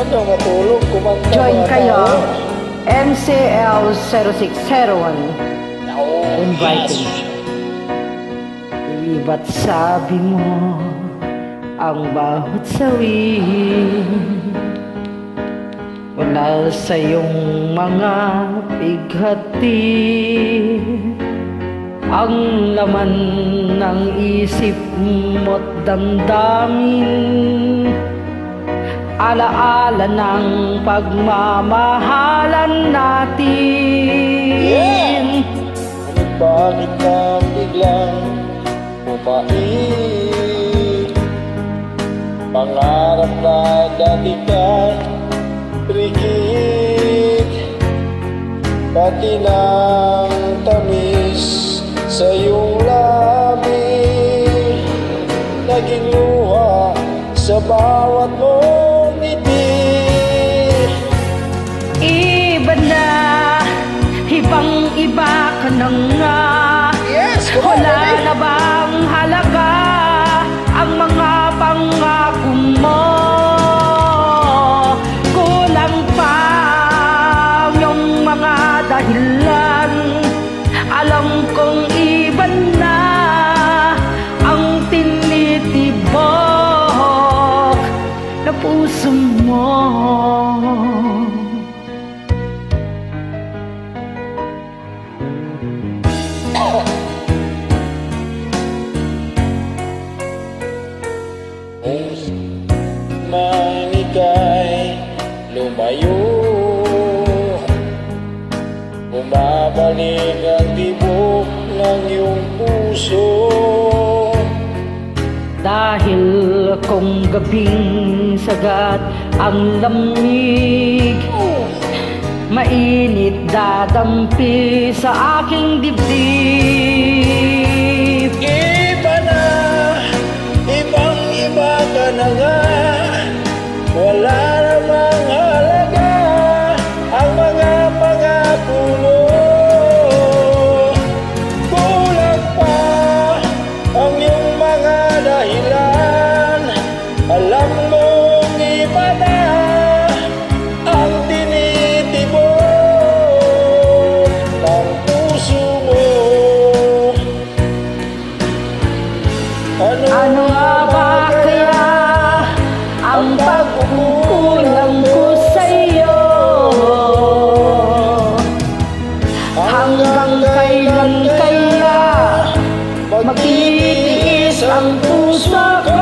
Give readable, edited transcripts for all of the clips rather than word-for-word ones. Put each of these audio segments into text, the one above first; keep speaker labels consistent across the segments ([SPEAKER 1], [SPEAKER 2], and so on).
[SPEAKER 1] Hanggang matulog, kumanta
[SPEAKER 2] Join
[SPEAKER 1] mga
[SPEAKER 2] kayo.
[SPEAKER 1] tayo.
[SPEAKER 2] MCL 0601.
[SPEAKER 1] Oh,
[SPEAKER 2] Inviting. Iba't sabi mo ang bawat sawi wala sa iyong mga bighati. Ang laman ng isip mo't damdamin, alaala ng pagmamahalan natin.
[SPEAKER 1] Ngunit bakit ka biglang pumait? Pangarap na dati ka rikit, pati ng tamis sa iyong labi, naging luha sa bawat mong ngiti.
[SPEAKER 2] Iba na, ibang-iba ka na nga.
[SPEAKER 1] Yes,
[SPEAKER 2] wala na bang halaga ang mga pangako mo? Kulang pa ang iyong mga dahilan. Alam kong iba na ang tinitibok na puso mo.
[SPEAKER 1] Man ika'y lumayo, bumabalik ang tibok ng iyong puso.
[SPEAKER 2] Dahil kung gabing sagat ang lamig, mainit dadampi sa aking dibdib.
[SPEAKER 1] Iba na, ibang-iba ka na nga, wala namang halaga ang mga pangako mo. Kulang pa ang iyong mga dahilan. Alam mong iba na ang tinitibok ng puso mo.
[SPEAKER 2] Ano nga ba kaya ang pagkukulang ko sa iyo? Hanggang kailan kaya magtitiis ang puso ko?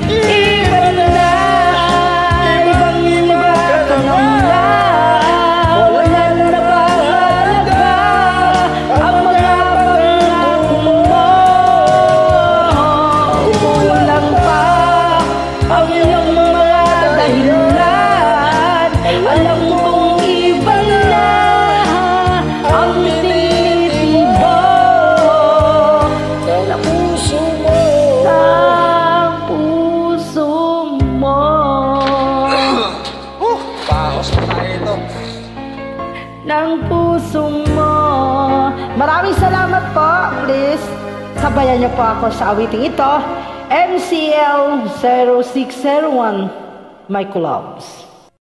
[SPEAKER 2] Iba na, ibang-iba ka na nga. Wala na ba halaga ang mga pangako mo? Kulang pa ang iyong mga dahilan. Alam kong iba na ang tinitibok
[SPEAKER 1] Ng puso mo.
[SPEAKER 2] ng puso mo.
[SPEAKER 1] Pahos pa tayo ito.
[SPEAKER 2] Ng puso mo. Maraming salamat po. Please, sabayan niyo po ako sa awiting ito. MCL 0601, My Clubs.